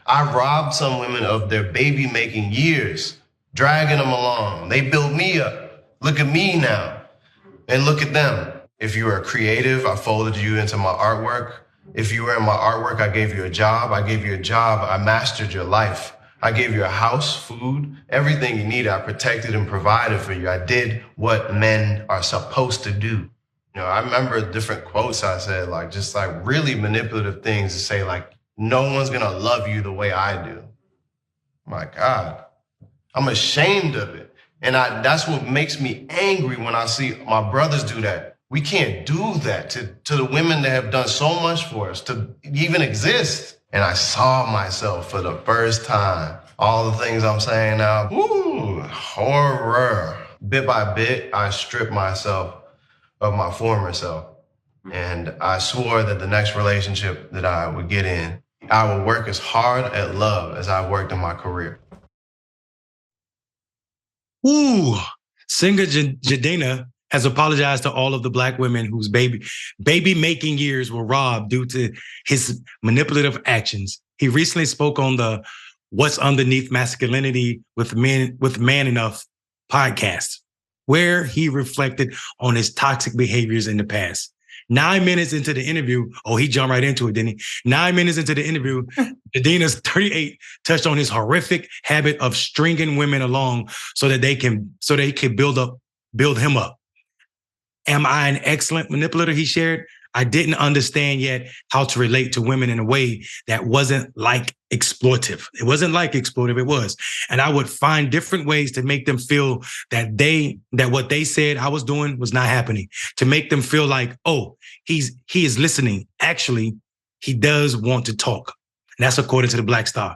I robbed some women of their baby making years, dragging them along. They built me up. Look at me now. And look at them. If you are creative, I folded you into my artwork. If you were in my artwork, I gave you a job. I gave you a job. I mastered your life. I gave you a house, food, everything you needed. I protected and provided for you. I did what men are supposed to do. You know, I remember different quotes I said, like just like really manipulative things to say, like, no one's gonna love you the way I do. My God, I'm ashamed of it. And that's what makes me angry when I see my brothers do that. We can't do that to the women that have done so much for us to even exist. And I saw myself for the first time. All the things I'm saying now, ooh, horror. Bit by bit, I stripped myself of my former self. And I swore that the next relationship that I would get in, I would work as hard at love as I worked in my career. Ooh, singer Jidenna has apologized to all of the Black women whose baby making years were robbed due to his manipulative actions. He recently spoke on the What's Underneath Masculinity with Man Enough podcast, where he reflected on his toxic behaviors in the past. 9 minutes into the interview, he jumped right into it, didn't he? 9 minutes into the interview, Jidenna's 38 touched on his horrific habit of stringing women along so they can build him up. Am I an excellent manipulator? He shared. I didn't understand yet how to relate to women in a way that wasn't like exploitive. It wasn't like exploitive, it was. And I would find different ways to make them feel that what they said I was doing was not happening. To make them feel like, he is listening. Actually, he does want to talk. And that's according to the Black Star.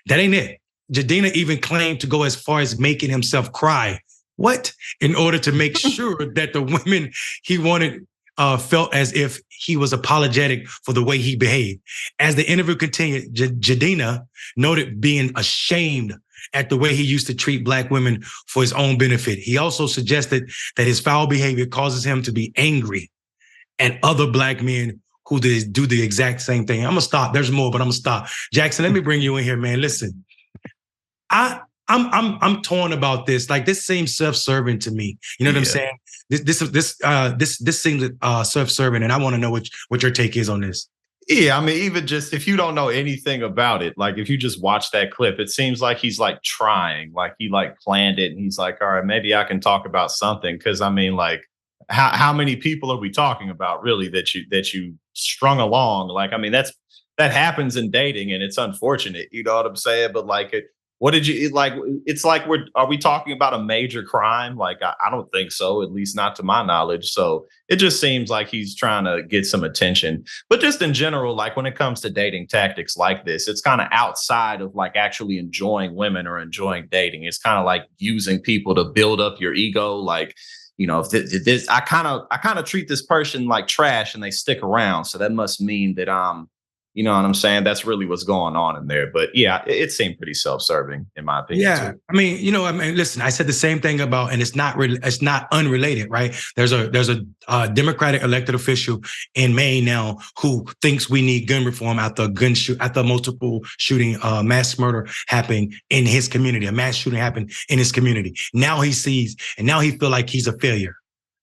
That ain't it. Jidenna even claimed to go as far as making himself cry. What? In order to make sure that the women he wanted felt as if he was apologetic for the way he behaved. As the interview continued, Jidenna noted being ashamed at the way he used to treat Black women for his own benefit. He also suggested that his foul behavior causes him to be angry at other Black men who do the exact same thing. I'm gonna stop. There's more, but I'm gonna stop. Jackson, let me bring you in here, man. Listen, I'm torn about this. Like, this seems self-serving to me. You know what I'm saying? This seems self-serving, and I want to know what your take is on this. Yeah, I mean, even just if you don't know anything about it, like if you just watch that clip, it seems like he's like trying, like he like planned it, and he's like, all right, maybe I can talk about something. Because I mean, like, how many people are we talking about really that you strung along? Like, I mean, that happens in dating, and it's unfortunate. You know what I'm saying? But like, what did you like? It's like, are we talking about a major crime? Like, I don't think so, at least not to my knowledge. So it just seems like he's trying to get some attention. But just in general, like when it comes to dating tactics like this, it's kind of outside of like actually enjoying women or enjoying dating. It's kind of like using people to build up your ego. Like, you know, if this, I kind of treat this person like trash and they stick around. So that must mean that you know what I'm saying? That's really what's going on in there. But yeah, it seemed pretty self-serving in my opinion. Yeah, too. I mean, listen, I said the same thing about, and it's not unrelated, right? There's a Democratic elected official in Maine now who thinks we need gun reform after multiple shooting, mass murder happening in his community. A mass shooting happened in his community. Now he sees, and now he feel like he's a failure.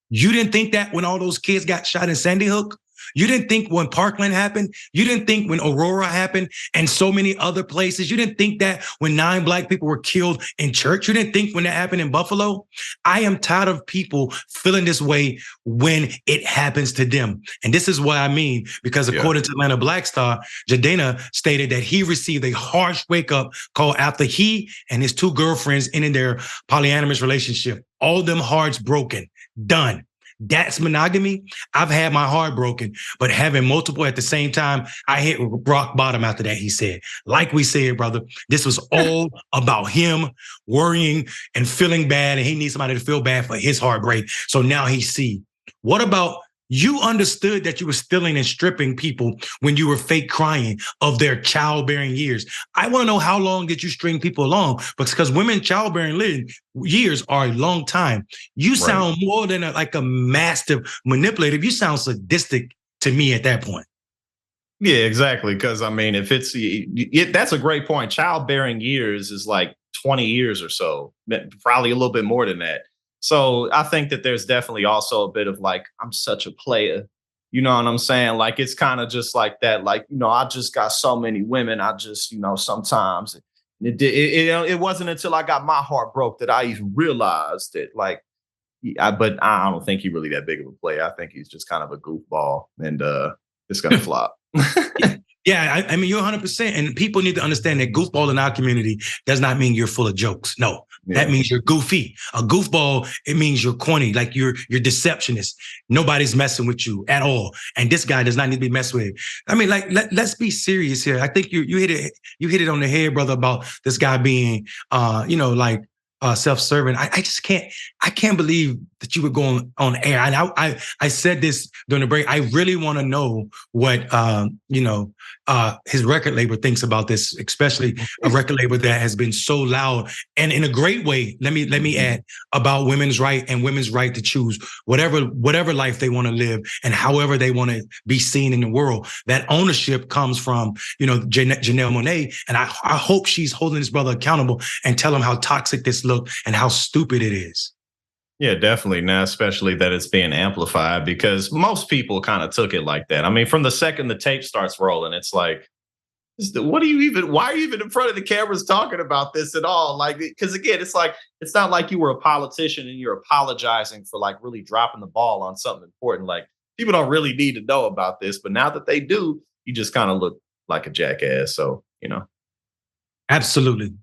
You didn't think that when all those kids got shot in Sandy Hook? You didn't think when Parkland happened? You didn't think when Aurora happened and so many other places? You didn't think that when 9 Black people were killed in church? You didn't think when that happened in Buffalo? I am tired of people feeling this way when it happens to them. And this is what I mean, because according to Atlanta Black Star, Jidenna stated that he received a harsh wake-up call after he and his 2 girlfriends ended their polyamorous relationship. All them hearts broken, done. That's monogamy. I've had my heart broken, but having multiple at the same time, I hit rock bottom after that, he said. Like we said, brother, this was all about him worrying and feeling bad, and he needs somebody to feel bad for his heartbreak. So now he see. What about you understood that you were stealing and stripping people when you were fake crying of their childbearing years? I want to know, how long did you string people along? Because women childbearing years are a long time. You sound more than like a massive manipulative. You sound sadistic to me at that point. Yeah, exactly. Because I mean, if that's a great point. Childbearing years is like 20 years or so, probably a little bit more than that. So I think that there's definitely also a bit of like, I'm such a player. You know what I'm saying? Like it's kind of just like that. Like I just got so many women. I just sometimes it wasn't until I got my heart broke that I even realized that like but I don't think he's really that big of a player. I think he's just kind of a goofball, and it's gonna flop. Yeah, I mean, you're 100%. And people need to understand that goofball in our community does not mean you're full of jokes. No, that means you're goofy. A goofball, it means you're corny, like you're deceptionist. Nobody's messing with you at all. And this guy does not need to be messed with. I mean, like, let's be serious here. I think you hit it on the head, brother, about this guy being, self-serving. I just can't believe that you were going on air. And I said this during the break. I really want to know what his record label thinks about this, especially a record label that has been so loud and in a great way. Let me add about women's right and women's right to choose whatever life they want to live and however they want to be seen in the world. That ownership comes from Janelle Monáe, and I hope she's holding this brother accountable and tell him how toxic this look and how stupid it is. Yeah, definitely. Now, especially that it's being amplified because most people kind of took it like that. I mean, from the second the tape starts rolling, it's like, why are you even in front of the cameras talking about this at all? Like, because again, it's like, it's not like you were a politician and you're apologizing for like really dropping the ball on something important. Like, people don't really need to know about this, but now that they do, you just kind of look like a jackass. So, Absolutely.